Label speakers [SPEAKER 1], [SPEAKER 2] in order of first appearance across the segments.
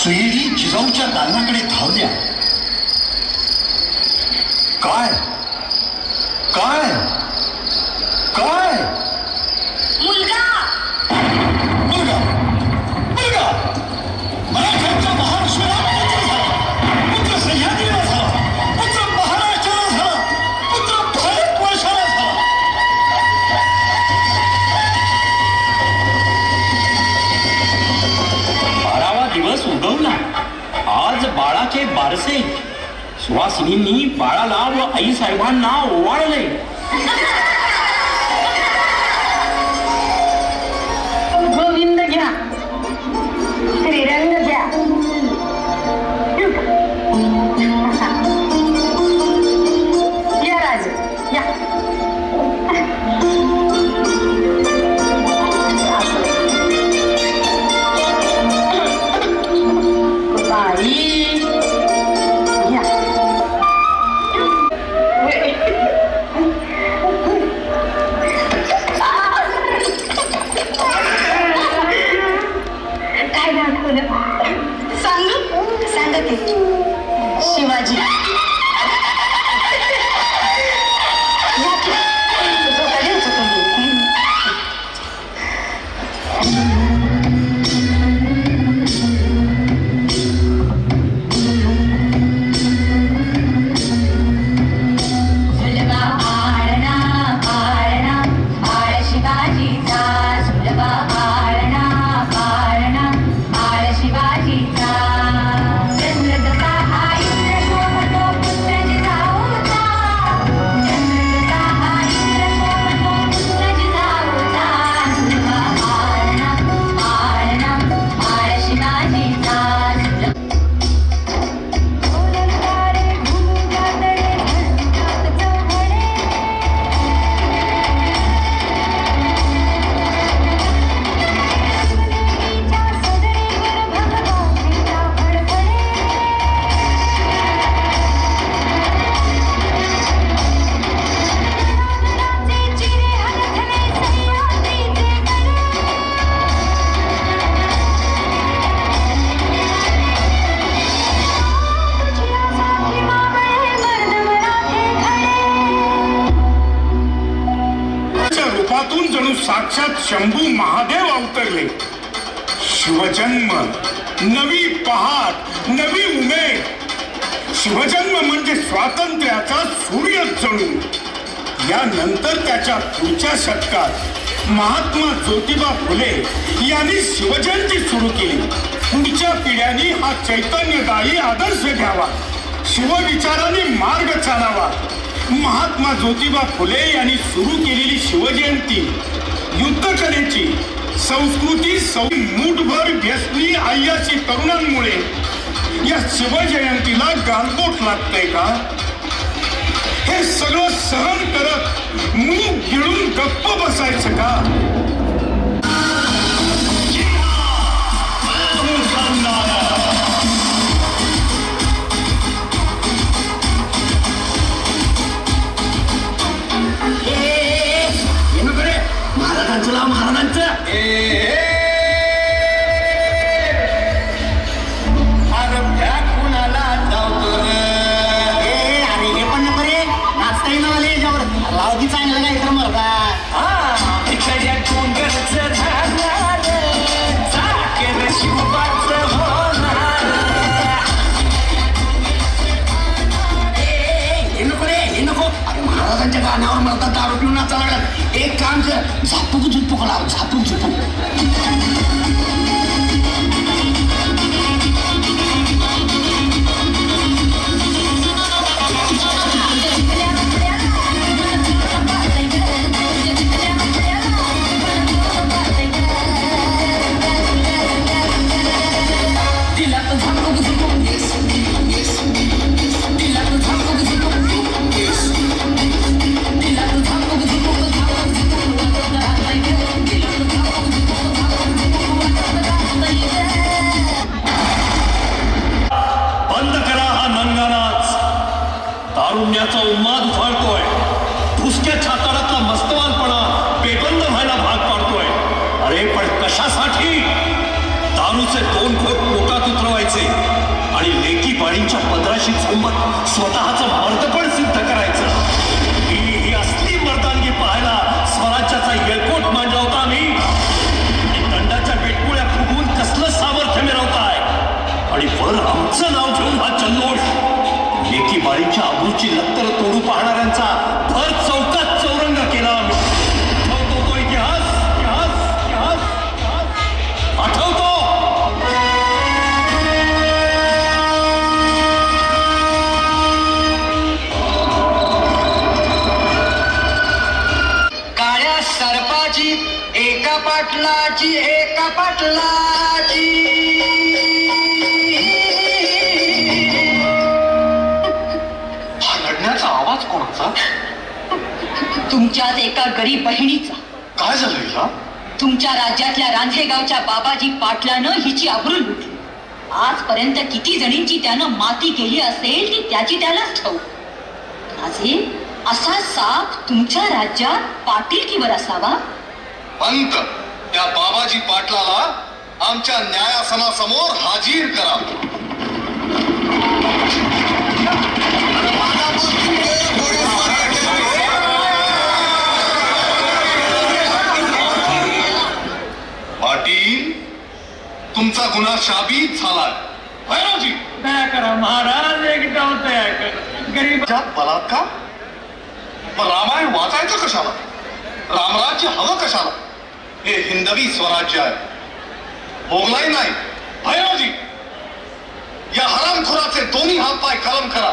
[SPEAKER 1] सुयेरी जिजाऊच्या दालनाकडे धावल्या. काय काय काय
[SPEAKER 2] मुलगा
[SPEAKER 1] मुलगा मुलगा मराठ्यांच्या महाराष्ट्राला पुत्र सह्याद्रीला झाला, पुत्र महाराष्ट्राला झाला, पुत्र भारतवर्षाला झाला.
[SPEAKER 3] दिवस उगवला. आज बाळाचे बारसे. सुवासिनींनी बाळाला व आई साहेबांना ओवाळले.
[SPEAKER 2] गोविंद घ्या, श्रीरंग घ्या. या राज या. सांगते शिवाजी.
[SPEAKER 4] जणू साक्षात शंभू महादेव अवतरले. शिवजन्म, नवी पहाट, नवी उमेद. शिवजन्म म्हणजे स्वातंत्र्याचा सूर्य जणू. यानंतर त्याच्या पुढच्या शतकात महात्मा ज्योतिबा फुले यांनी शिवजयंती सुरू केली. पुढच्या पिढ्यांनी हा चैतन्यदायी आदर्श घ्यावा, शिवविचाराने मार्ग चालावा. महात्मा ज्योतिबा फुले यांनी सुरू केलेली शिवजयंती युद्धकलेची संस्कृती मूठभर व्यसनी आय्याची तरुणांमुळे या शिवजयंतीला गालबोट लागतंय का? हे सगळं सहन करत मूग गिळून गप्प बसायचं का?
[SPEAKER 3] महाराजांचं कुणाला जावतो अरे हे पण नको रे. नाचता येईन मला याच्यावर. लावती चांगलं काय तर मरता. महाराजांच्या गाण्यावर मरतात, दारू पिऊन नाचा लागला. एक काम कर, झापूक झुपूक लाव, झापूक झुपूक. तारुण्याचा उन्माद उफाळतोय. फुसक्या छाताडातला मस्तवालपणा बेबंद व्हायला भाग पाडतोय. अरे पण कशासाठी? दारूचे 2 घोट पोटात उतरवायचे.
[SPEAKER 1] वाढवायचे आणि लेकी पाळींच्या पदराशी झोंबत स्वतःचं मर्दपण सिद्ध करायचं. ही असली मर्दानगी पाहायला स्वराज्याचा येळकोट मांडवता आम्ही. आणि दंडाच्या बेटकुळ्या फुगवून कसलं सामर्थ्य मिळवताय आणि वर आमचं नाव घेऊन हा जल्लोष. लेकी बाळींच्या आबरूची लत्तर तोडू पाहणाऱ्यांचा भर चौकात चौरंग केला आम्ही. आठवतो तो इतिहास इतिहास इतिहास आठवतो.
[SPEAKER 3] काळ्या सर्पाची एका पाटलाची एका पाटलाची
[SPEAKER 1] रडण्याचा आवाज कोणाचा?
[SPEAKER 2] तुमच्याच एका गरीब बहिणीचा.
[SPEAKER 1] काय झालं हिला?
[SPEAKER 2] तुमच्या राज्यातल्या रांझेगावच्या बाबाजी पाटलानं हिची आबरू लुटली. आजपर्यंत किती जणींची त्यानं माती केली असेल ती त्याची त्यालाच ठाऊक. माझे असा साप तुमच्या राज्यात पाटीलकीवर असावा?
[SPEAKER 5] पंत त्या बाबाजी पाटलाला आमच्या न्यायासनासमोर हाजीर करा. पाटील तुमचा गुन्हा शाबीत झालाय. भैरवजी
[SPEAKER 1] दया करा महाराज, एकदा दया करा. गरीब
[SPEAKER 5] बलात्कार. मग रामायण वाचायचं कशाला? रामराज्य हवं कशाला? हे हिंदवी स्वराज्य आहे, मोगलाई नाही. भैरवजी या हरामखोराचे दोन्ही हात पाय कलम करा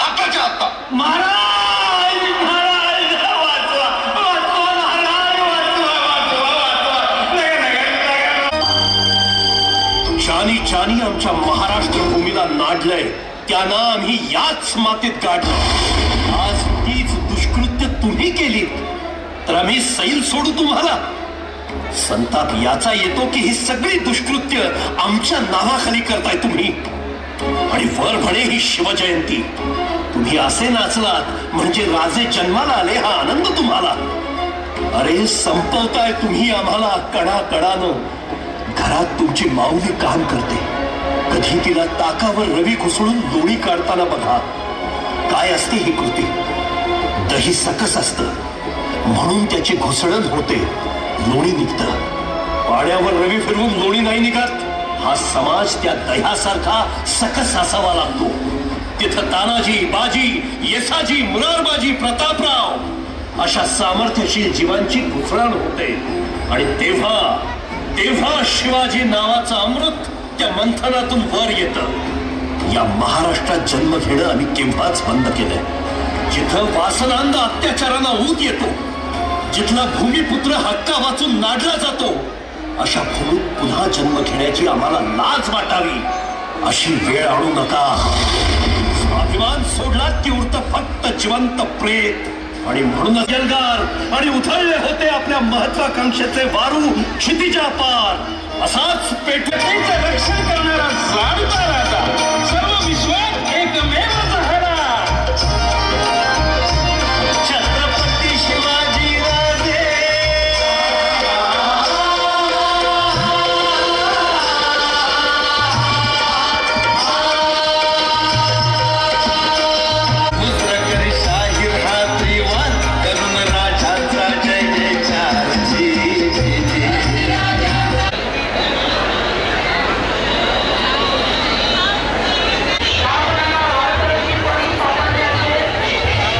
[SPEAKER 5] आताच्या आत्ता.
[SPEAKER 1] महाराज महाराज वाचवा वाचवा महाराज वाचवा वाचवा वाचवा. ज्यानी ज्यानी आमच्या महाराष्ट्र भूमीला नाडलंय त्यांना आम्ही याच मातीत गाडलं. आज तीच दुष्कृत्य तुम्ही केली तर आम्ही सैल सोडू तुम्हाला? संताप याचा येतो की ही सगळी दुष्कृत्य आमच्या नावाखाली करताय तुम्ही. आणि वर म्हणे ही शिवजयंती. तुम्ही असे नाचलात म्हणजे राजे जन्माला आले हा आनंद तुम्हाला. अरे संपवताय तुम्ही आम्हाला कडाकडानं. घरात तुमची माऊली काम करते, कधी तिला ताकावर रवी घुसळून लोणी काढताना बघा. काय असते ही कृती? दही सकस असतं म्हणून त्याची घुसळण होते, लोणी निघतं. पाण्यावर रवी फिरवून लोणी नाही निघत. हा समाज त्या दह्यासारखा सकस असावा लागतो. तिथं तानाजी, बाजी, येसाजी, मुरारबाजी, प्रतापराव अशा सामर्थ्यशील जीवांची घुसळण होते. आणि तेव्हा तेव्हा शिवाजी नावाचं अमृत त्या मंथनातून वर येतं. या महाराष्ट्रात जन्म घेणं आम्ही केव्हाच बंद केलंय. जिथं वासनांध अत्याचारांना ऊत येतो, जिथला भूमिपुत्र हक्का वाचून नाडला जातो, अशा भूमीत पुन्हा जन्म घेण्याची आम्हाला लाज वाटावी. अशी वेळ आणू नका. स्वाभिमान सोडलात की उरतं फक्त जिवंत प्रेत. आणि म्हणूनच जलगार आणि उधळले होते आपल्या महत्वाकांक्षेचे वारू क्षितिजा पार. असाच पेटण्याचं रक्षण करणारा जाणता राहता सर्व विश्व